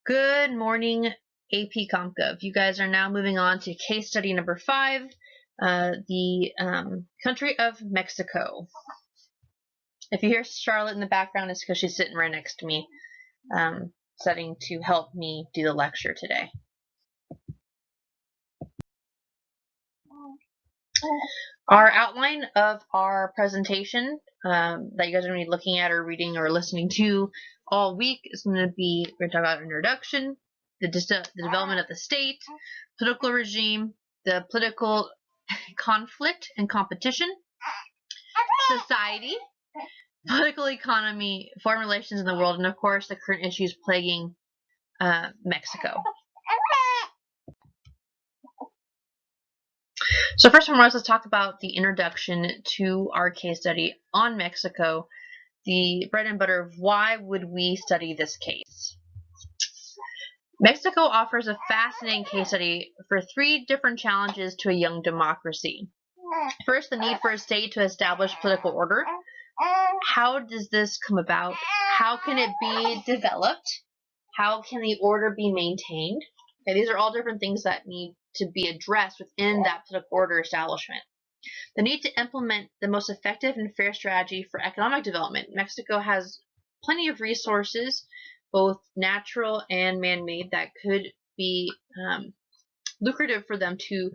Good morning, AP CompGov. You guys are now moving on to case study number 5, the country of Mexico. If you hear Charlotte in the background, it's because she's sitting right next to me, studying to help me do the lecture today. Our outline of our presentation that you guys are going to be looking at or reading or listening to all week is going to be, we're going to talk about introduction, the development of the state, political regime, the political conflict and competition, society, political economy, foreign relations in the world, and of course the current issues plaguing Mexico. So first and foremost, let's talk about the introduction to our case study on Mexico, the bread and butter of why would we study this case. Mexico offers a fascinating case study for 3 different challenges to a young democracy. First, the need for a state to establish political order. How does this come about? How can it be developed? How can the order be maintained? Okay, these are all different things that need to be addressed within that political order establishment. The need to implement the most effective and fair strategy for economic development. Mexico has plenty of resources, both natural and man-made, that could be lucrative for them to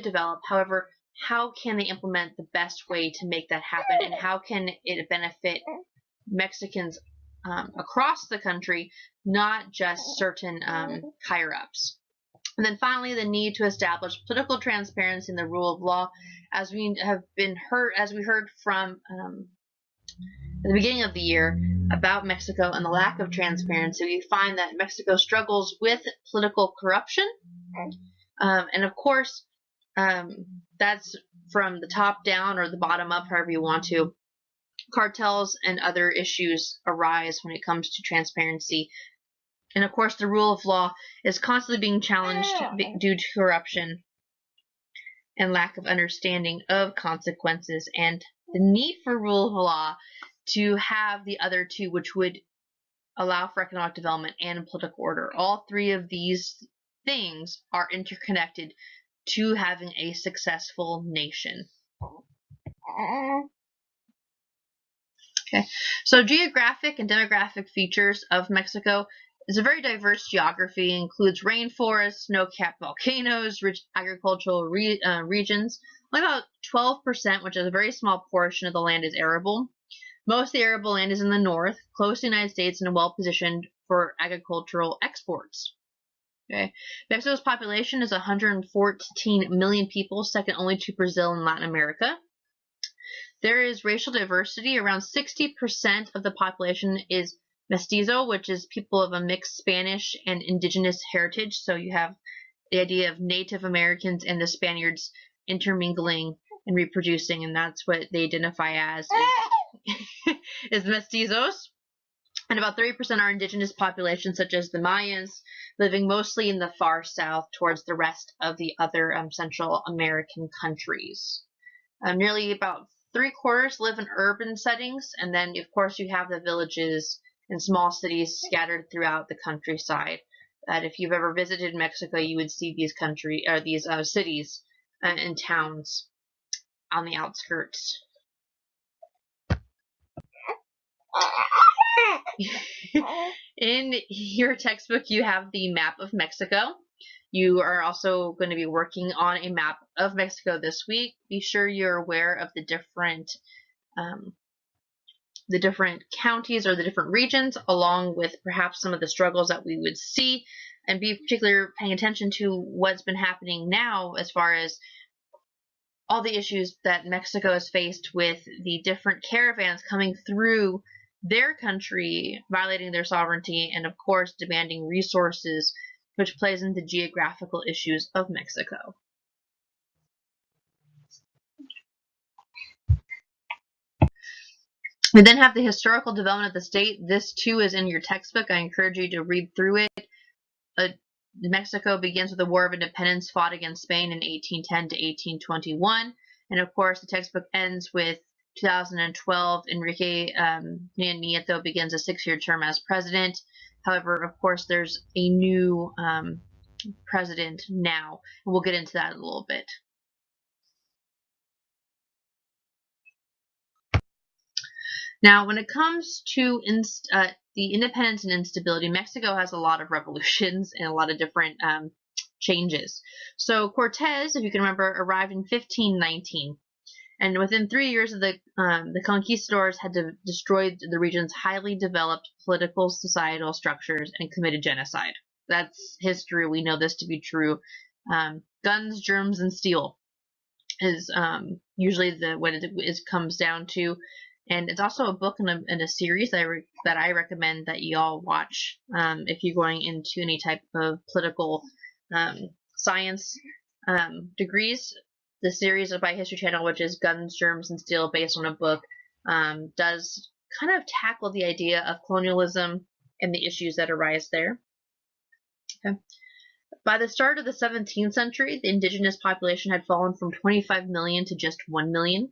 develop. However, how can they implement the best way to make that happen, and how can it benefit Mexicans across the country, not just certain higher-ups? And then finally, the need to establish political transparency and the rule of law. As we heard from at the beginning of the year about Mexico and the lack of transparency, we find that Mexico struggles with political corruption. And of course, that's from the top down or the bottom up, however you want to. Cartels and other issues arise when it comes to transparency. And of course, the rule of law is constantly being challenged due to corruption and lack of understanding of consequences, and the need for rule of law to have the other two, which would allow for economic development and political order. All 3 of these things are interconnected to having a successful nation. Okay, so geographic and demographic features of Mexico is a very diverse geography. It includes rainforests, snow-capped volcanoes, rich agricultural regions. Only about 12%, which is a very small portion of the land, is arable. Most of the arable land is in the north, close to the United States, and well positioned for agricultural exports. Okay. Mexico's population is 114 million people, second only to Brazil and Latin America. There is racial diversity. Around 60% of the population is mestizo, which is people of a mixed Spanish and indigenous heritage. So you have the idea of Native Americans and the Spaniards intermingling and reproducing, and that's what they identify as is mestizos. And about 30% are indigenous populations, such as the Mayans, living mostly in the far south towards the rest of the other Central American countries. Nearly about 3/4 live in urban settings, and then of course you have the villages and small cities scattered throughout the countryside. That if you've ever visited Mexico, you would see these cities and towns on the outskirts. In your textbook, you have the map of Mexico. You are also going to be working on a map of Mexico this week. Be sure you're aware of the different counties or the different regions, along with perhaps some of the struggles that we would see, and be particularly paying attention to what's been happening now as far as all the issues that Mexico has faced with the different caravans coming through their country, violating their sovereignty, and of course demanding resources, which plays into geographical issues of Mexico. We then have the historical development of the state. This too is in your textbook. I encourage you to read through it. Mexico begins with the War of Independence fought against Spain in 1810 to 1821. And of course, the textbook ends with 2012. Enrique Nieto begins a 6-year term as president. However, of course, there's a new president now, and we'll get into that in a little bit. Now, when it comes to the independence and instability, Mexico has a lot of revolutions and a lot of different changes. So Cortez, if you can remember, arrived in 1519, and within 3 years of the conquistadors had destroyed the region's highly developed political, societal structures and committed genocide. That's history. We know this to be true. Guns, germs, and steel is usually what it comes down to. And it's also a book and a series that I recommend that you all watch if you're going into any type of political science degrees. The series by History Channel, which is Guns, Germs, and Steel, based on a book, does kind of tackle the idea of colonialism and the issues that arise there. Okay. By the start of the 17th century, the indigenous population had fallen from 25 million to just 1 million.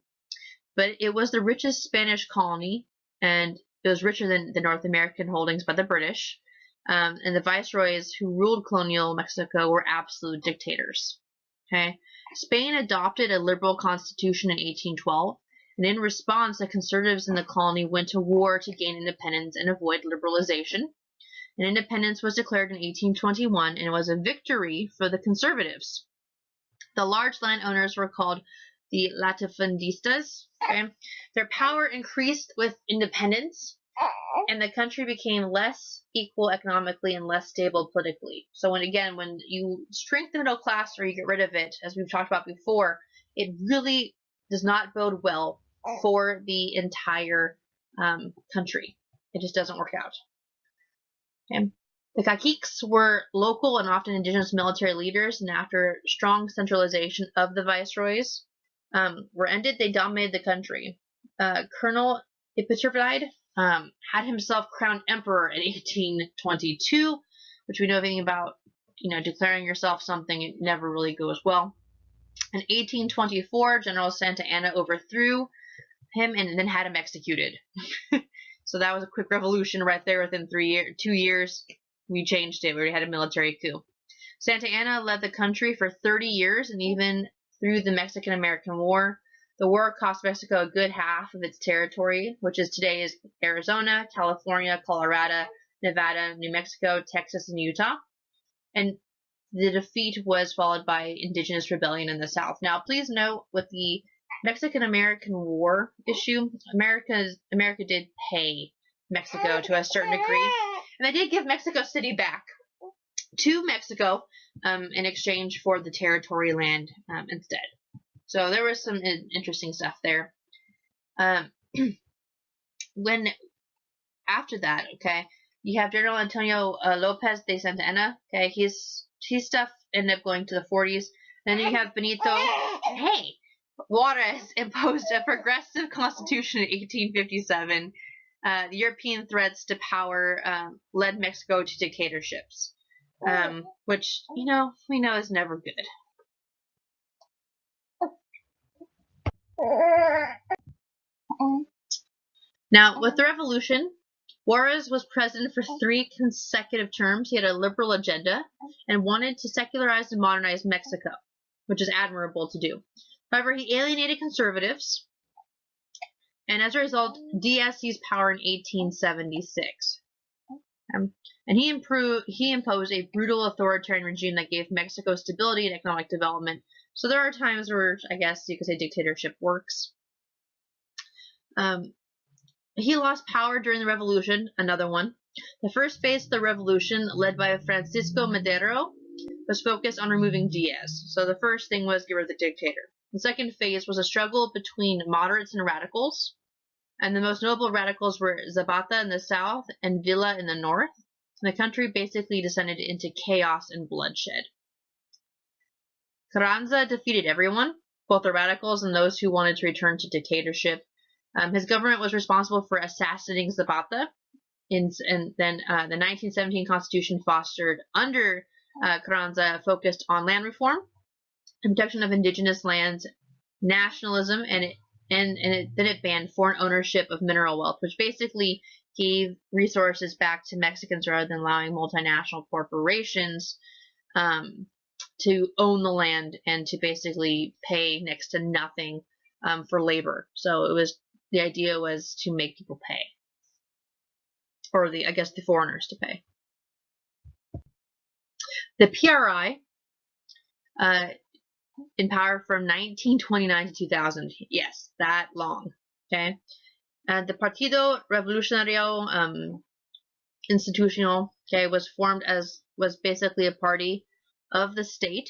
But it was the richest Spanish colony, and it was richer than the North American holdings by the British. And the viceroys who ruled colonial Mexico were absolute dictators. Okay, Spain adopted a liberal constitution in 1812, and in response, the conservatives in the colony went to war to gain independence and avoid liberalization. And independence was declared in 1821, and it was a victory for the conservatives. The large landowners were called the latifundistas. Okay? Their power increased with independence, and the country became less equal economically and less stable politically. So when you shrink the middle class or you get rid of it, as we've talked about before, it really does not bode well for the entire country. It just doesn't work out. Okay? The caciques were local and often indigenous military leaders, and after strong centralization of the viceroys were ended, they dominated the country. Colonel Iturbide had himself crowned emperor in 1822, which we know everything about. Declaring yourself something, it never really goes well. In 1824, General Santa Anna overthrew him and then had him executed. So that was a quick revolution right there. Within 2 years, we changed it. We already had a military coup. Santa Anna led the country for 30 years, and even through the Mexican-American War. The war cost Mexico a good half of its territory, which today is Arizona, California, Colorado, Nevada, New Mexico, Texas, and Utah. And the defeat was followed by indigenous rebellion in the South. Now, please note, with the Mexican-American War issue, America did pay Mexico to a certain degree, and they did give Mexico City back to Mexico in exchange for the territory land instead. So there was some interesting stuff there. When after that, okay, you have General Antonio Lopez de Santa Anna. Okay, his stuff ended up going to the 40s. Then you have Benito Juarez imposed a progressive constitution in 1857. The European threats to power led Mexico to dictatorships. Which, we know is never good. Now, with the revolution, Juarez was president for 3 consecutive terms. He had a liberal agenda and wanted to secularize and modernize Mexico, which is admirable to do. However, he alienated conservatives, and as a result, Diaz seized power in 1876. And he imposed a brutal authoritarian regime that gave Mexico stability and economic development. So there are times where, I guess you could say, dictatorship works. He lost power during the revolution, another one. The first phase of the revolution, led by Francisco Madero, was focused on removing Diaz. So the first thing was get rid of the dictator. The second phase was a struggle between moderates and radicals. And the most notable radicals were Zapata in the south and Villa in the north. And the country basically descended into chaos and bloodshed. Carranza defeated everyone, both the radicals and those who wanted to return to dictatorship. His government was responsible for assassinating Zapata, and then the 1917 Constitution fostered under Carranza focused on land reform, protection of indigenous lands, nationalism, and then it banned foreign ownership of mineral wealth, which basically gave resources back to Mexicans rather than allowing multinational corporations to own the land and to basically pay next to nothing for labor. So the idea was to make people pay, or I guess the foreigners to pay. The PRI, in power from 1929 to 2000. Yes, that long. Okay. The Partido Revolucionario Institucional, okay, was basically a party of the state,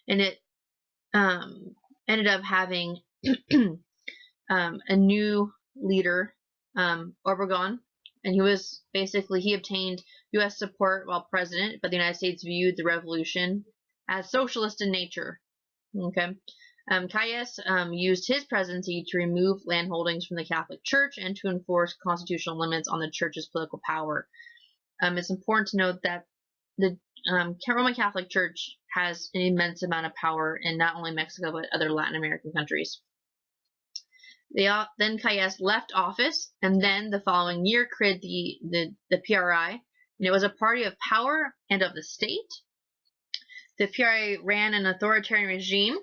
and it ended up having a new leader, Obregón, and he obtained U.S. support while president, but the United States viewed the revolution as socialist in nature. Okay. Calles used his presidency to remove landholdings from the Catholic Church and to enforce constitutional limits on the Church's political power. It's important to note that the Roman Catholic Church has an immense amount of power in not only Mexico but other Latin American countries. Then Calles left office, and then the following year created the PRI, and it was a party of power and of the state. The PRI ran an authoritarian regime,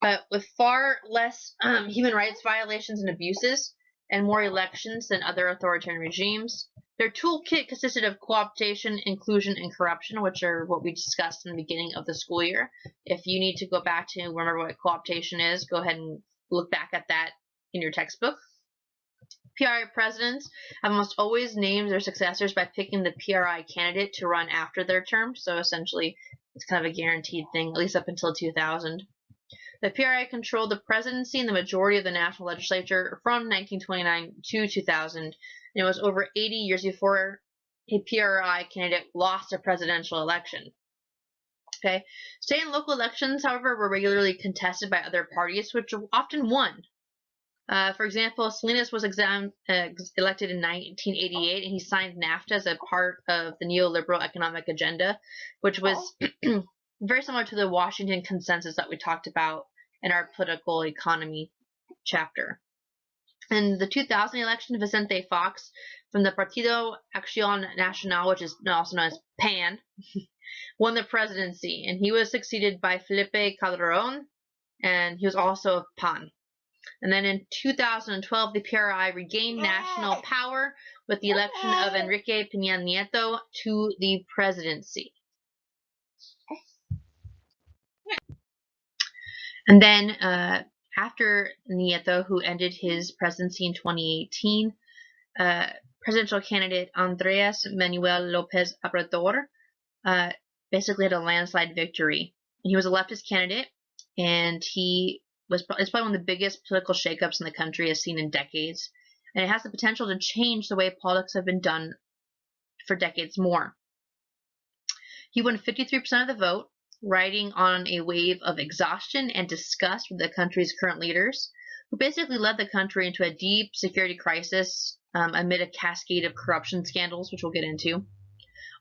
but with far less human rights violations and abuses, and more elections than other authoritarian regimes. Their toolkit consisted of cooptation, inclusion, and corruption, which are what we discussed in the beginning of the school year. If you need to go back to remember what cooptation is, go ahead and look back at that in your textbook. PRI presidents have almost always named their successors by picking the PRI candidate to run after their term, so essentially it's kind of a guaranteed thing, at least up until 2000. The PRI controlled the presidency and the majority of the national legislature from 1929 to 2000, and it was over 80 years before a PRI candidate lost a presidential election. Okay, state and local elections, however, were regularly contested by other parties, which often won. For example, Salinas was elected in 1988, and he signed NAFTA as a part of the neoliberal economic agenda, which was very similar to the Washington Consensus that we talked about in our political economy chapter. In the 2000 election, Vicente Fox from the Partido Acción Nacional, which is also known as PAN, won the presidency, and he was succeeded by Felipe Calderón, and he was also of PAN. And then in 2012, the PRI regained national power with the election of Enrique Peña Nieto to the presidency. And then after Nieto, who ended his presidency in 2018, presidential candidate Andrés Manuel López Obrador basically had a landslide victory. He was a leftist candidate, and it's probably one of the biggest political shakeups in the country has seen in decades, and it has the potential to change the way politics have been done for decades more. He won 53% of the vote, riding on a wave of exhaustion and disgust with the country's current leaders, who basically led the country into a deep security crisis amid a cascade of corruption scandals, which we'll get into.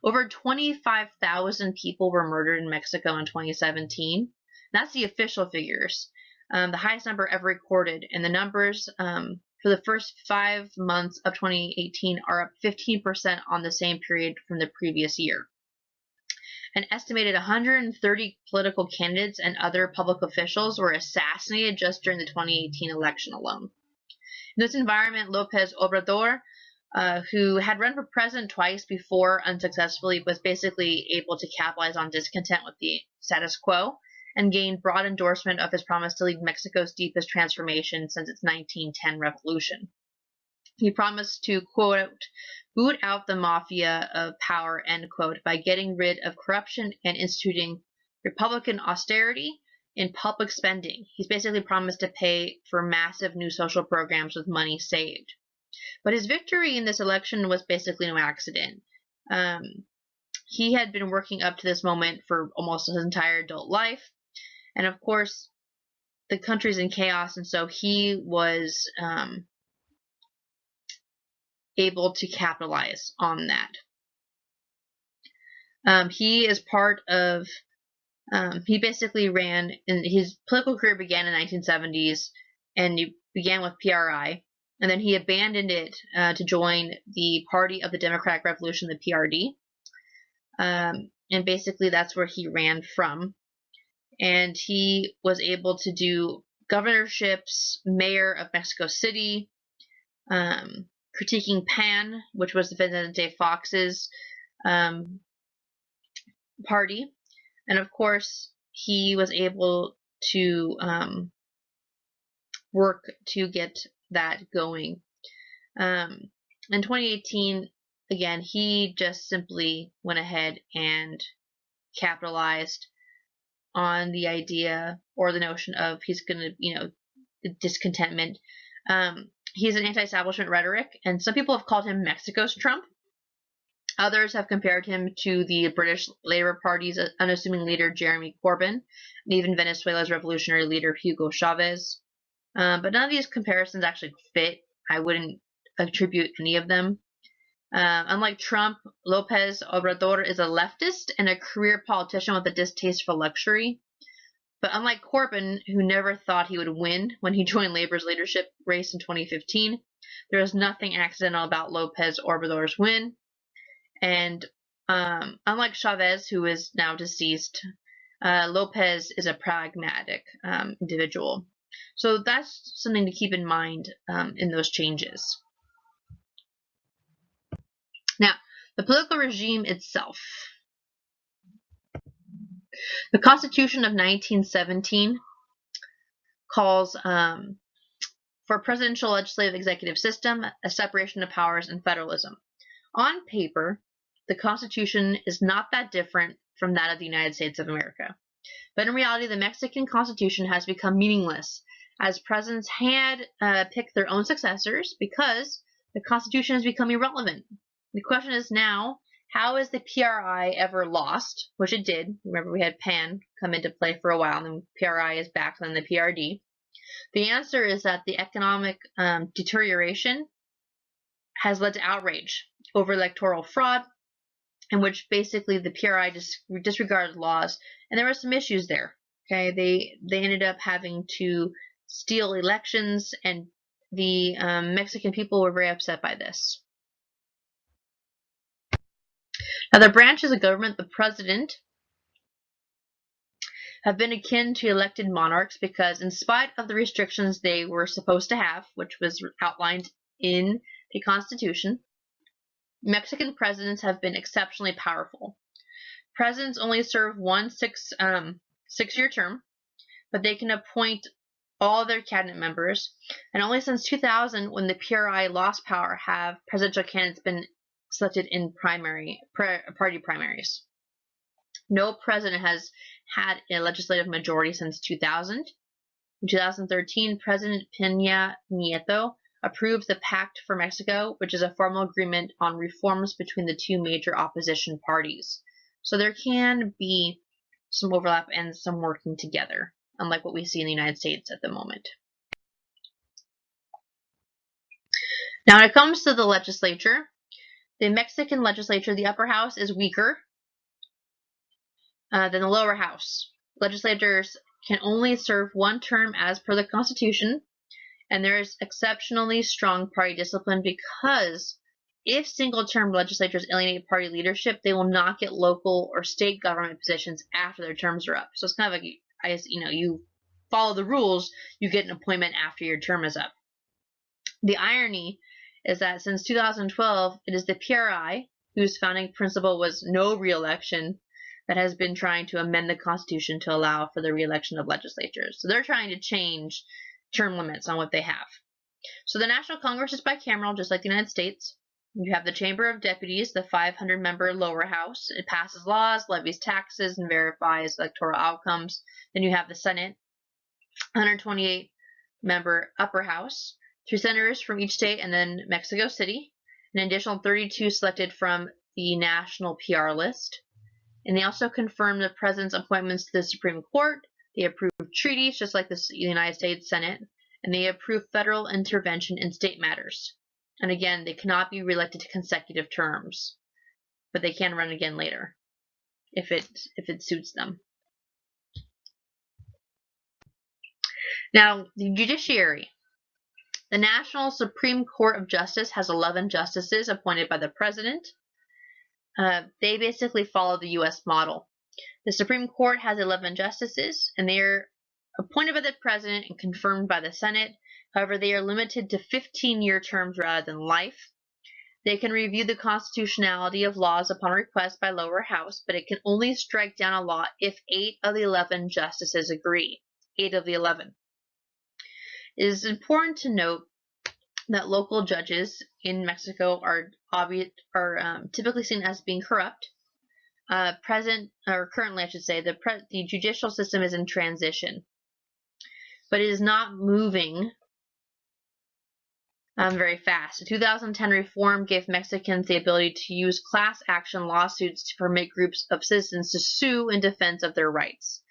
Over 25,000 people were murdered in Mexico in 2017. That's the official figures. The highest number ever recorded, and the numbers for the first 5 months of 2018 are up 15% on the same period from the previous year. An estimated 130 political candidates and other public officials were assassinated just during the 2018 election alone. In this environment, López Obrador, who had run for president twice before unsuccessfully, was basically able to capitalize on discontent with the status quo and gained broad endorsement of his promise to lead Mexico's deepest transformation since its 1910 revolution. He promised to, quote, boot out the mafia of power, end quote, by getting rid of corruption and instituting Republican austerity in public spending. He's basically promised to pay for massive new social programs with money saved. But his victory in this election was basically no accident. He had been working up to this moment for almost his entire adult life. And of course, the country's in chaos, and so he was able to capitalize on that. He is part of, he basically ran, his political career began in the 1970s, and he began with PRI, and then he abandoned it to join the Party of the Democratic Revolution, the PRD. And basically that's where he ran from. And he was able to do governorships, mayor of Mexico City, critiquing PAN, which was the Vicente Fox's party. And of course, he was able to work to get that going. In 2018, again, he just simply went ahead and capitalized on the idea or the notion of he's going to, the discontentment. He's an anti-establishment rhetoric, and some people have called him Mexico's Trump. Others have compared him to the British Labour Party's unassuming leader Jeremy Corbyn, and even Venezuela's revolutionary leader Hugo Chavez. But none of these comparisons actually fit. I wouldn't attribute any of them. Unlike Trump, Lopez Obrador is a leftist and a career politician with a distaste for luxury. But unlike Corbyn, who never thought he would win when he joined Labor's leadership race in 2015, there is nothing accidental about Lopez Obrador's win. And unlike Chavez, who is now deceased, Lopez is a pragmatic individual. So that's something to keep in mind in those changes. Now, the political regime itself. The Constitution of 1917 calls for a presidential, legislative, executive system, a separation of powers, and federalism. On paper, the Constitution is not that different from that of the United States of America. But in reality, the Mexican Constitution has become meaningless, as presidents had picked their own successors because the Constitution has become irrelevant. The question is now, how is the PRI ever lost? Which it did. Remember, we had PAN come into play for a while, and then PRI is back, then the PRD. The answer is that the economic deterioration has led to outrage over electoral fraud, in which basically the PRI disregarded laws, and there were some issues there. Okay, they ended up having to steal elections, and the Mexican people were very upset by this. Now, the branches of government, the president, have been akin to elected monarchs because, in spite of the restrictions they were supposed to have, which was outlined in the Constitution, Mexican presidents have been exceptionally powerful. Presidents only serve one six-year term, but they can appoint all their cabinet members. And only since 2000, when the PRI lost power, have presidential candidates been selected in party primaries. No president has had a legislative majority since 2000. In 2013, President Peña Nieto approved the Pact for Mexico, which is a formal agreement on reforms between the two major opposition parties. So there can be some overlap and some working together, unlike what we see in the United States at the moment. Now, when it comes to the legislature, the Mexican legislature, the upper house, is weaker than the lower house. Legislators can only serve one term as per the Constitution, and there is exceptionally strong party discipline because if single-term legislatures alienate party leadership, they will not get local or state government positions after their terms are up. So it's kind of like, you follow the rules, you get an appointment after your term is up. The irony is that since 2012, it is the PRI, whose founding principle was no re-election, that has been trying to amend the Constitution to allow for the re-election of legislatures. So they're trying to change term limits on what they have. So the National Congress is bicameral, just like the United States. You have the Chamber of Deputies, the 500-member lower house. It passes laws, levies taxes, and verifies electoral outcomes. Then you have the Senate, 128-member upper house, 3 senators from each state, and then Mexico City, an additional 32 selected from the national PR list. And they also confirm the president's appointments to the Supreme Court. They approve treaties, just like the United States Senate, and they approve federal intervention in state matters. And again, they cannot be reelected to consecutive terms, but they can run again later if it suits them. Now, the judiciary. The National Supreme Court of Justice has 11 justices appointed by the president. They basically follow the U.S. model. The Supreme Court has 11 justices, and they are appointed by the president and confirmed by the Senate. However, they are limited to 15-year terms rather than life. They can review the constitutionality of laws upon request by lower house, but it can only strike down a law if 8 of the 11 justices agree. 8 of the 11. It is important to note that local judges in Mexico are typically seen as being corrupt. Currently, I should say, the judicial system is in transition, but it is not moving very fast. The 2010 reform gave Mexicans the ability to use class action lawsuits to permit groups of citizens to sue in defense of their rights.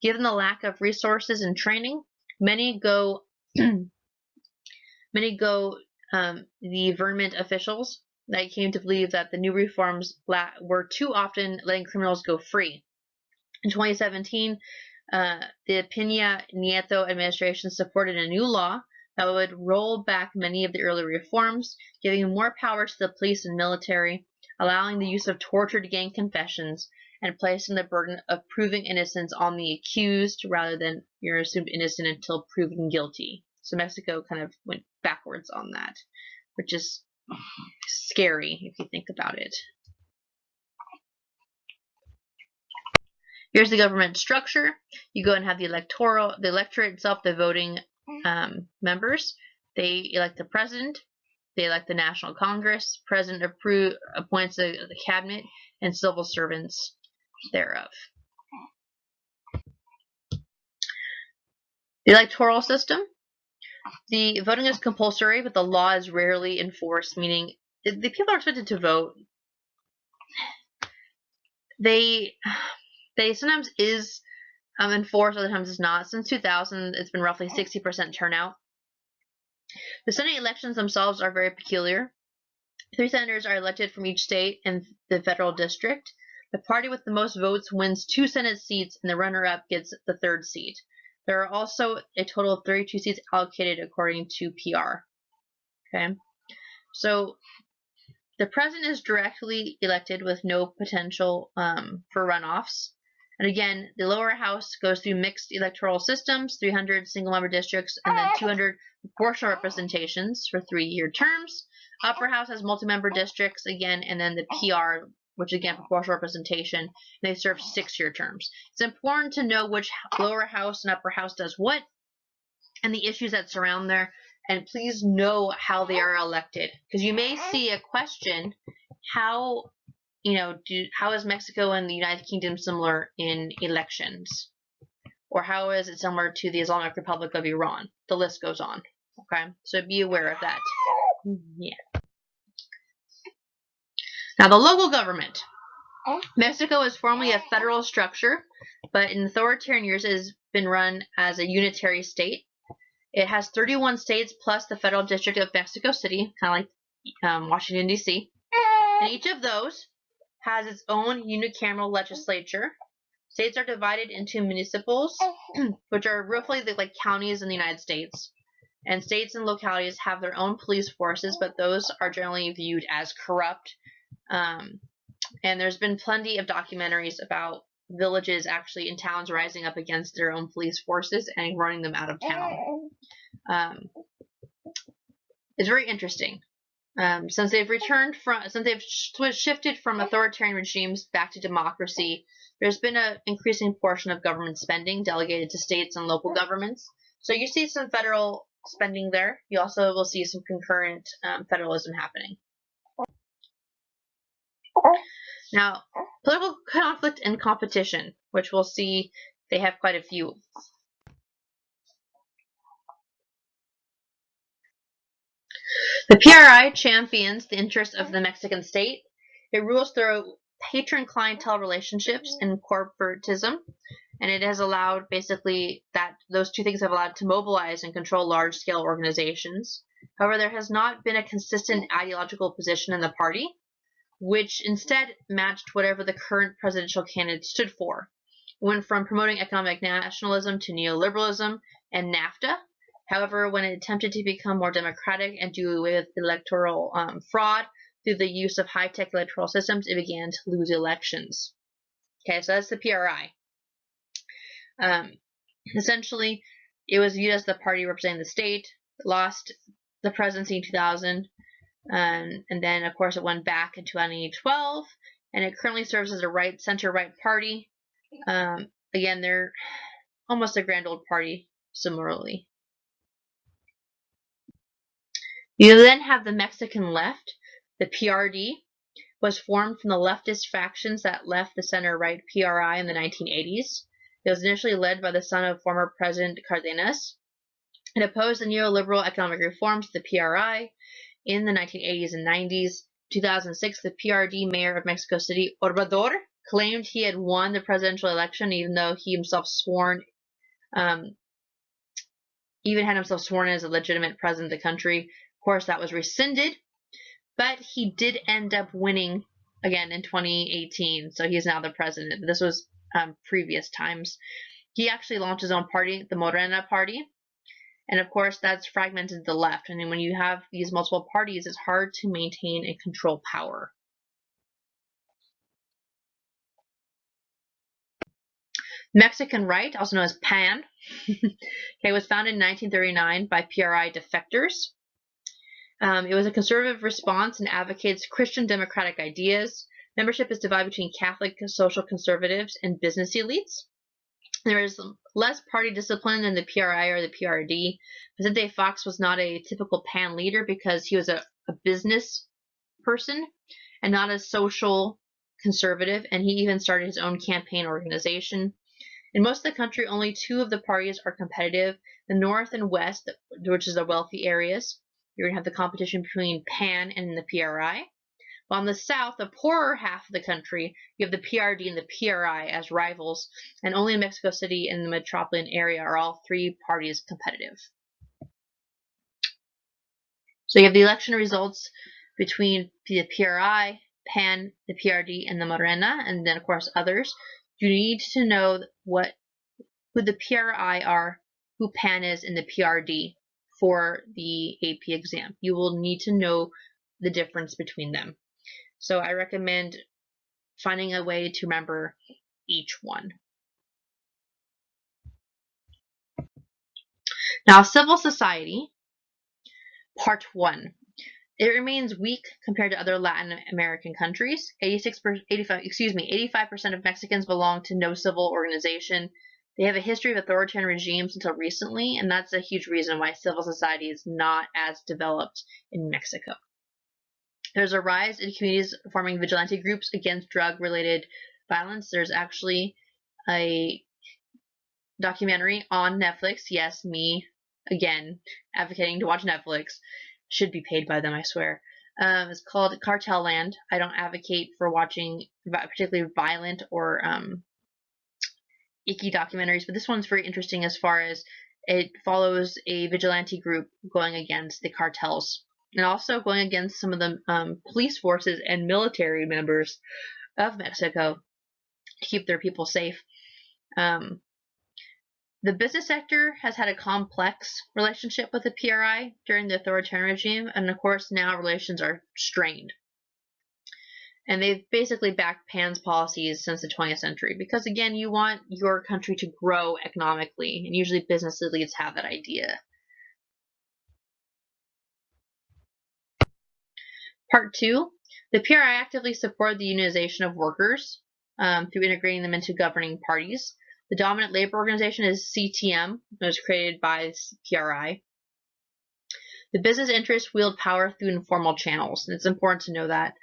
Given the lack of resources and training, many go the vermin officials that came to believe that the new reforms were too often letting criminals go free. In 2017, the Peña Nieto administration supported a new law that would roll back many of the early reforms, giving more power to the police and military, allowing the use of torture to gain confessions, and placing the burden of proving innocence on the accused rather than you're assumed innocent until proven guilty. So Mexico kind of went backwards on that, which is scary if you think about it. Here's the government structure. You go and have the electorate itself, the voting members. They elect the president. They elect the National Congress. President appoints the cabinet and civil servants thereof. The electoral system. The voting is compulsory, but the law is rarely enforced, meaning the people are expected to vote. They sometimes is enforced, other times it's not. Since 2000, it's been roughly 60% turnout. The Senate elections themselves are very peculiar. 3 senators are elected from each state and the federal district. The party with the most votes wins 2 Senate seats, and the runner-up gets the 3rd seat. There are also a total of 32 seats allocated according to PR. Okay, so the president is directly elected with no potential for runoffs. And again, the lower house goes through mixed electoral systems, 300 single-member districts, and then 200 proportional representations for 3-year terms. Upper house has multi-member districts again, and then the PR, which again, proportional representation, and they serve 6-year terms. It's important to know which lower house and upper house does what, and the issues that surround there, and please know how they are elected, because you may see a question, how is Mexico and the United Kingdom similar in elections? Or how is it similar to the Islamic Republic of Iran? The list goes on. Okay, so be aware of that. Yeah. Now, the local government. Mexico is formerly a federal structure, but in authoritarian years it has been run as a unitary state. It has 31 states plus the federal district of Mexico City, kind of like Washington, D.C. And each of those has its own unicameral legislature. States are divided into municipals, which are roughly like counties in the United States. And states and localities have their own police forces, but those are generally viewed as corrupt. And there's been plenty of documentaries about villages actually in towns rising up against their own police forces and running them out of town. It's very interesting. Since they've shifted from authoritarian regimes back to democracy, there's been an increasing portion of government spending delegated to states and local governments. So you see some federal spending there. You also will see some concurrent federalism happening. Now, political conflict and competition, which we'll see they have quite a few. The PRI champions the interests of the Mexican state. It rules through patron-clientele relationships and corporatism, and it has allowed basically that those two things have allowed to mobilize and control large-scale organizations. However, there has not been a consistent ideological position in the party, which instead matched whatever the current presidential candidate stood for. It went from promoting economic nationalism to neoliberalism and NAFTA, However, when it attempted to become more democratic and do away with electoral fraud through the use of high-tech electoral systems, it began to lose elections. Okay, so that's the PRI. Essentially, it was viewed as the party representing the state, lost the presidency in 2000, and then, of course, it went back in 2012, and it currently serves as a center-right party. Again, they're almost a grand old party, similarly. You then have the Mexican left. The PRD was formed from the leftist factions that left the center-right PRI in the 1980s. It was initially led by the son of former President Cardenas. It opposed the neoliberal economic reforms of the PRI in the 1980s and 90s. 2006, the PRD mayor of Mexico City, Obrador, claimed he had won the presidential election, even though he himself even had himself sworn as a legitimate president of the country. Of course, that was rescinded, but he did end up winning again in 2018, so he's now the president. This was previous times. He actually launched his own party, the Morena Party, and of course that's fragmented the left. And when you have these multiple parties, it's hard to maintain and control power. Mexican Right, also known as PAN, okay, was founded in 1939 by PRI defectors. It was a conservative response and advocates Christian democratic ideas. Membership is divided between Catholic social conservatives and business elites. There is less party discipline than the PRI or the PRD. Vicente Fox was not a typical PAN leader because he was a business person and not a social conservative, and he even started his own campaign organization. In most of the country, only two of the parties are competitive, the North and West, which is the wealthy areas. You're going to have the competition between PAN and the PRI. While in the South, the poorer half of the country, you have the PRD and the PRI as rivals, and only in Mexico City and the metropolitan area are all three parties competitive. So you have the election results between the PRI, PAN, the PRD, and the Morena, and then, of course, others. You need to know who the PRI are, who PAN is, and the PRD for the AP exam. You will need to know the difference between them. So I recommend finding a way to remember each one. Now, civil society, part 1. It remains weak compared to other Latin American countries. 85% of Mexicans belong to no civil organization. They have a history of authoritarian regimes until recently, and that's a huge reason why civil society is not as developed in Mexico. There's a rise in communities forming vigilante groups against drug-related violence. There's actually a documentary on Netflix. Yes, me, again, advocating to watch Netflix. Should be paid by them, I swear. It's called Cartel Land. I don't advocate for watching particularly violent or icky documentaries, but this one's very interesting as far as it follows a vigilante group going against the cartels and also going against some of the police forces and military members of Mexico to keep their people safe. The business sector has had a complex relationship with the PRI during the authoritarian regime, and of course now relations are strained. And they've basically backed PAN's policies since the 20th century because, again, you want your country to grow economically, and usually business elites have that idea. Part 2, the PRI actively supported the unionization of workers through integrating them into governing parties. The dominant labor organization is CTM. It was created by PRI. The business interests wield power through informal channels, and it's important to know that.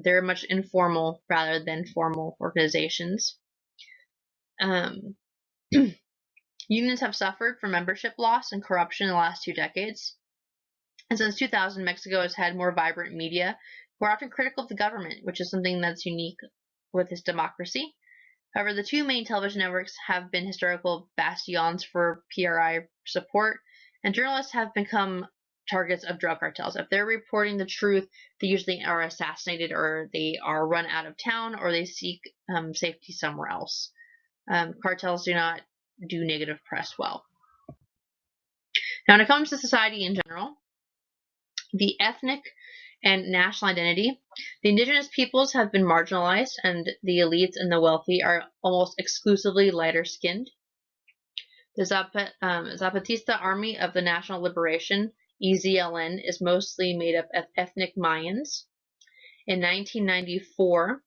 They're much informal rather than formal organizations. Unions have suffered from membership loss and corruption in the last 2 decades. And since 2000, Mexico has had more vibrant media who are often critical of the government, which is something that's unique with its democracy. However, the 2 main television networks have been historical bastions for PRI support, and journalists have become targets of drug cartels. If they're reporting the truth, they usually are assassinated, or they are run out of town, or they seek safety somewhere else. Cartels do not do negative press well. Now, when it comes to society in general, the ethnic and national identity, the indigenous peoples have been marginalized, and the elites and the wealthy are almost exclusively lighter skinned. The Zapatista Army of the National Liberation, EZLN, is mostly made up of ethnic Mayans. In 1994,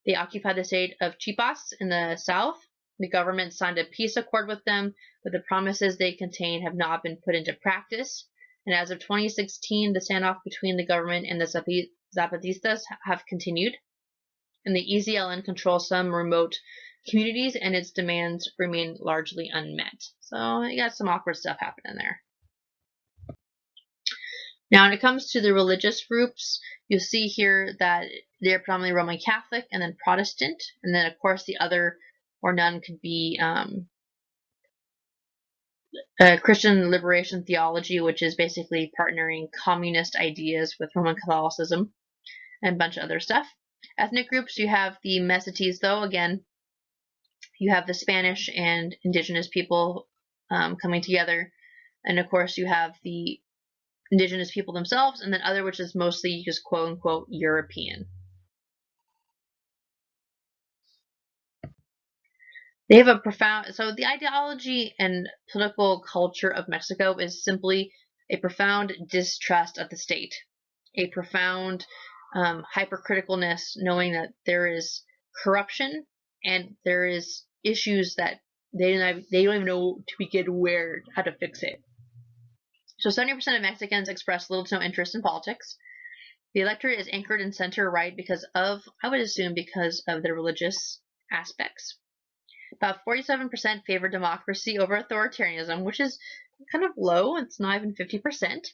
they occupied the state of Chiapas in the south. The government signed a peace accord with them, but the promises they contain have not been put into practice. And as of 2016, the standoff between the government and the Zapatistas have continued. And the EZLN controls some remote communities, and its demands remain largely unmet. So you got some awkward stuff happening there. Now, when it comes to the religious groups, you'll see here that they're predominantly Roman Catholic and then Protestant, and then of course the other or none could be Christian liberation theology, which is basically partnering communist ideas with Roman Catholicism and a bunch of other stuff. Ethnic groups, you have the Metis, though, again, you have the Spanish and indigenous people coming together, and of course you have the indigenous people themselves, and then other, which is mostly just quote-unquote European. They have a profound, so the ideology and political culture of Mexico is simply a profound distrust of the state, a profound hypercriticalness, knowing that there is corruption and there is issues that they don't even know to begin how to fix it. So 70% of Mexicans express little to no interest in politics. The electorate is anchored in center-right because of, I would assume, because of their religious aspects. About 47% favor democracy over authoritarianism, which is kind of low. It's not even 50%.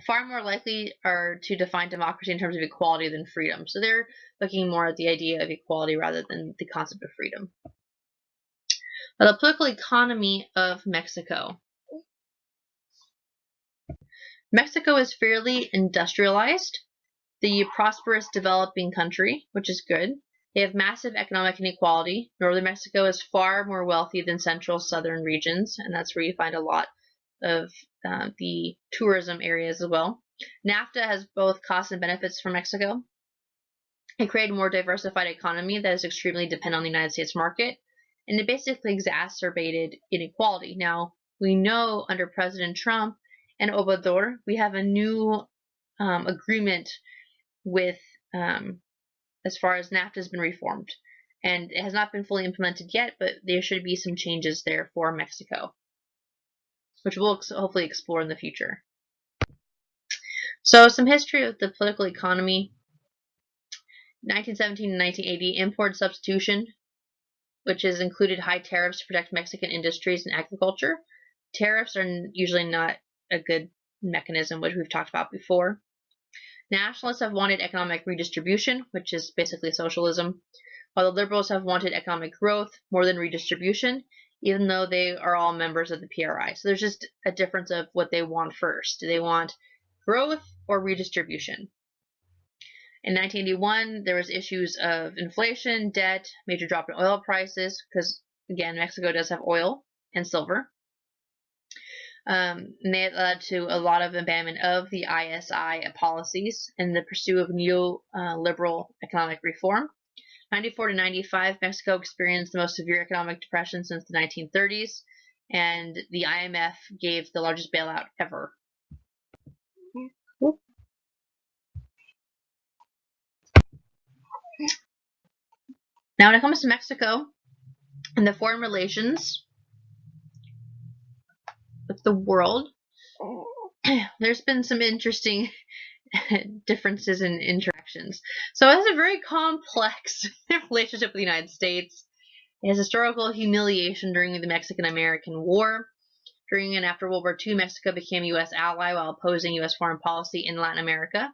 Far more likely are to define democracy in terms of equality than freedom. So they're looking more at the idea of equality rather than the concept of freedom. Now, the political economy of Mexico. Mexico is fairly industrialized, the prosperous developing country, which is good. They have massive economic inequality. Northern Mexico is far more wealthy than central southern regions, and that's where you find a lot of the tourism areas as well. NAFTA has both costs and benefits for Mexico. It created a more diversified economy that is extremely dependent on the United States market, and it basically exacerbated inequality. Now, we know under President Trump and Obrador, we have a new agreement with as far as NAFTA has been reformed. And it has not been fully implemented yet, but there should be some changes there for Mexico, which we'll hopefully explore in the future. So some history of the political economy. 1917 and 1980, import substitution, which has included high tariffs to protect Mexican industries and agriculture. Tariffs are usually not a good mechanism, which we've talked about before. Nationalists have wanted economic redistribution, which is basically socialism, while the liberals have wanted economic growth more than redistribution, even though they are all members of the PRI. So there's just a difference of what they want first. Do they want growth or redistribution? In 1981, there was issues of inflation, debt, major drop in oil prices, because, again, Mexico does have oil and silver. And they led to a lot of abandonment of the ISI policies in the pursuit of neoliberal economic reform. 94 to 95, Mexico experienced the most severe economic depression since the 1930s, and the IMF gave the largest bailout ever. Now, when it comes to Mexico and the foreign relations with the world, there's been some interesting differences in interactions. So it has a very complex relationship with the United States. It has historical humiliation during the Mexican-American War. During and after World War II, Mexico became a U.S. ally while opposing U.S. foreign policy in Latin America.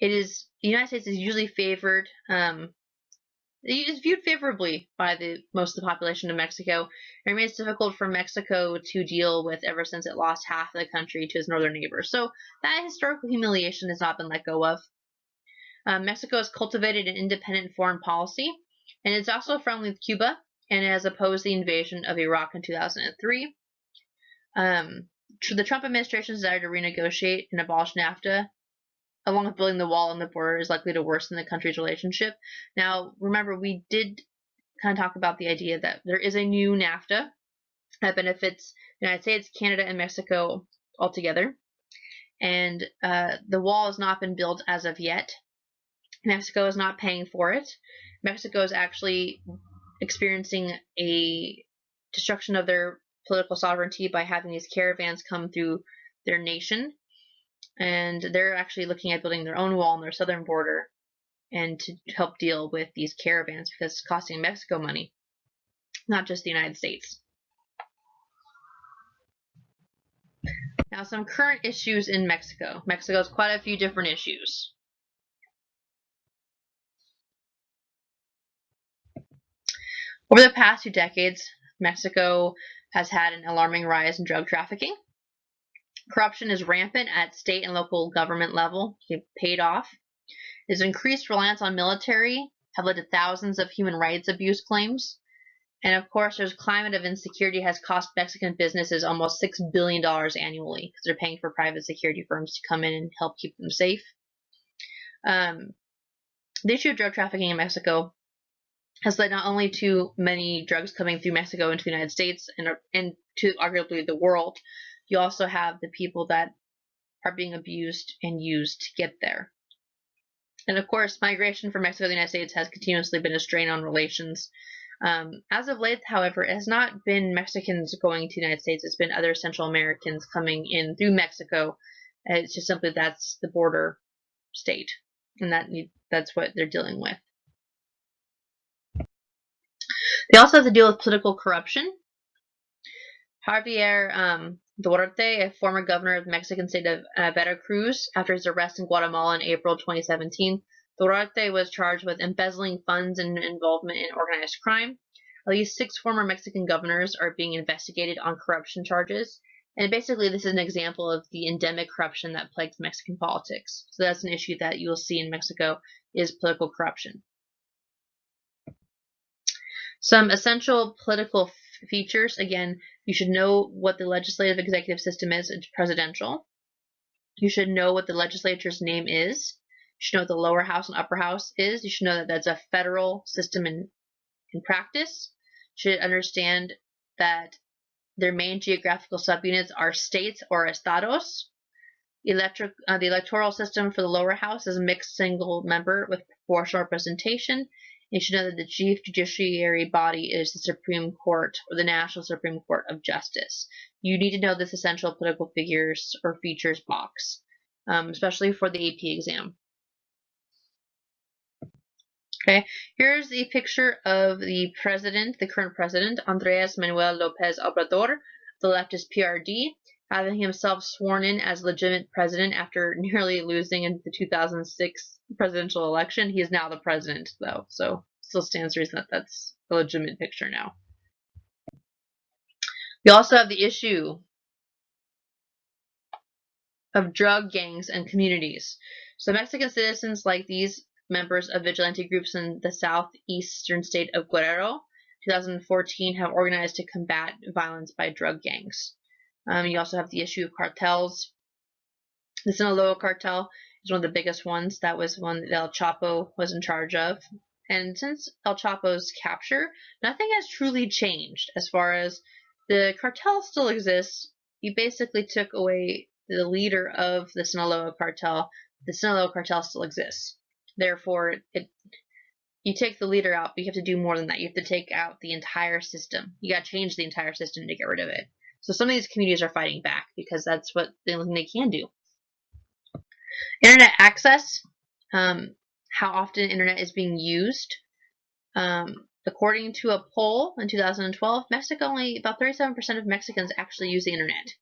The United States is usually favored, it is viewed favorably by most of the population of Mexico. It remains difficult for Mexico to deal with ever since it lost half of the country to its northern neighbors. So that historical humiliation has not been let go of. Mexico has cultivated an independent foreign policy, and it's also friendly with Cuba, and has opposed the invasion of Iraq in 2003. The Trump administration's desire to renegotiate and abolish NAFTA, along with building the wall on the border, is likely to worsen the country's relationship. Now, remember, we did kind of talk about the idea that there is a new NAFTA that benefits the United States, Canada, and Mexico altogether. And the wall has not been built as of yet. Mexico is not paying for it. Mexico is actually experiencing a destruction of their political sovereignty by having these caravans come through their nation. And they're actually looking at building their own wall on their southern border and to help deal with these caravans because it's costing Mexico money, not just the United States. Now, some current issues in Mexico. Mexico has quite a few different issues. Over the past 2 decades, Mexico has had an alarming rise in drug trafficking. Corruption is rampant at state and local government level. It paid off. Its increased reliance on military have led to thousands of human rights abuse claims. And of course, there's climate of insecurity has cost Mexican businesses almost $6 billion annually because they're paying for private security firms to come in and help keep them safe. The issue of drug trafficking in Mexico has led not only to many drugs coming through Mexico into the United States and to arguably the world, you also have the people that are being abused and used to get there. And of course, migration from Mexico to the United States has continuously been a strain on relations. As of late, however, it has not been Mexicans going to the United States. It's been other Central Americans coming in through Mexico. It's just simply that's the border state, and that's what they're dealing with. They also have to deal with political corruption. Javier Duarte, a former governor of the Mexican state of Veracruz, after his arrest in Guatemala in April 2017, Duarte was charged with embezzling funds and involvement in organized crime. At least 6 former Mexican governors are being investigated on corruption charges. And basically, this is an example of the endemic corruption that plagues Mexican politics. So that's an issue that you will see in Mexico is political corruption. Some essential political features. Again, you should know what the legislative executive system is. It's presidential. You should know what the legislature's name is. You should know what the lower house and upper house is. You should know that that's a federal system in practice. You should understand that their main geographical subunits are states or estados. The electoral system for the lower house is a mixed single member with proportional representation. You should know that the chief judiciary body is the Supreme Court, or the National Supreme Court of Justice. You need to know this essential political figures or features box, especially for the AP exam. Okay, here's a picture of the president, the current president, Andrés Manuel López Obrador. The left is PRD, having himself sworn in as legitimate president after nearly losing in the 2006 presidential election. He is now the president, though, so still stands to reason that that's a legitimate picture now. We also have the issue of drug gangs and communities. So Mexican citizens like these members of vigilante groups in the southeastern state of Guerrero, 2014, have organized to combat violence by drug gangs. You also have the issue of cartels. The Sinaloa cartel is one of the biggest ones. That was one that El Chapo was in charge of. And since El Chapo's capture, nothing has truly changed as far as the cartel still exists. He basically took away the leader of the Sinaloa cartel. The Sinaloa cartel still exists. Therefore, you take the leader out, but you have to do more than that. You have to take out the entire system. You got to change the entire system to get rid of it. So some of these communities are fighting back because that's what the only thing they can do. Internet access, how often internet is being used. According to a poll in 2012, Mexico, only about 37% of Mexicans actually use the internet,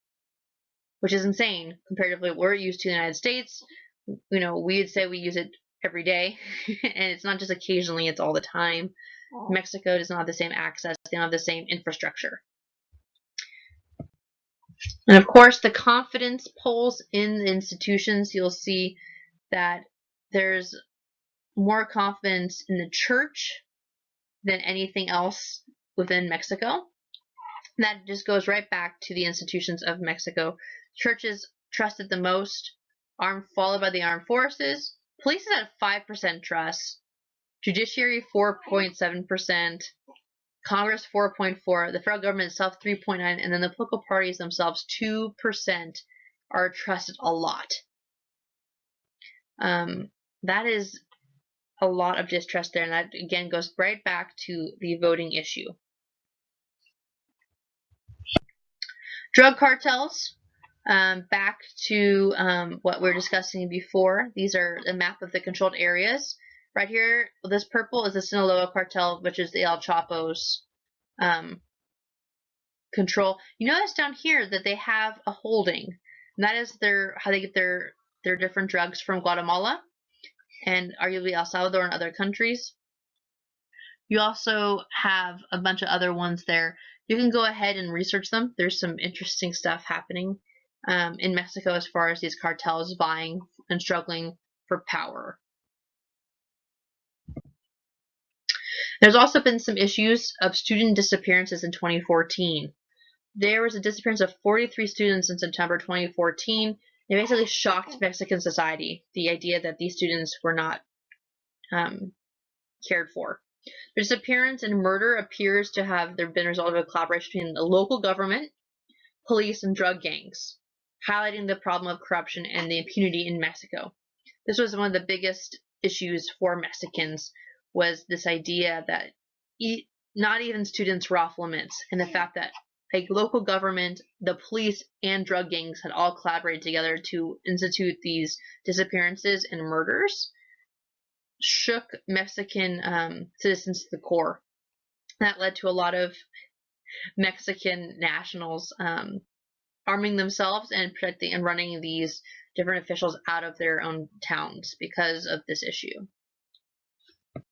which is insane comparatively what we're used to in the United States. You know, we'd say we use it every day, and it's not just occasionally, it's all the time. Mexico does not have the same access, they don't have the same infrastructure. And of course, the confidence polls in the institutions, you'll see that there's more confidence in the church than anything else within Mexico. And that just goes right back to the institutions of Mexico. Churches trusted the most, followed by the armed forces. Police is at 5% trust. Judiciary 4.7%. Congress 4.4%. The federal government itself 3.9%. And then the political parties themselves 2% are trusted a lot. That is a lot of distrust there, and that again goes right back to the voting issue. Drug cartels, back to what we were discussing before. These are the map of the controlled areas. Right here, this purple is the Sinaloa cartel, which is the El Chapo's control. You notice down here that they have a holding, and that is how they get their different drugs from Guatemala and arguably El Salvador and other countries. You also have a bunch of other ones there. You can go ahead and research them. There's some interesting stuff happening in Mexico as far as these cartels vying and struggling for power. There's also been some issues of student disappearances in 2014. There was a disappearance of 43 students in September 2014. It basically shocked Mexican society, the idea that these students were not cared for. The disappearance and murder appears to have been a result of a collaboration between the local government, police, and drug gangs, highlighting the problem of corruption and the impunity in Mexico. This was one of the biggest issues for Mexicans, was this idea that not even students were off limits, and the fact that a local government, the police, and drug gangs had all collaborated together to institute these disappearances and murders shook Mexican citizens to the core. That led to a lot of Mexican nationals arming themselves and protecting and running these different officials out of their own towns because of this issue.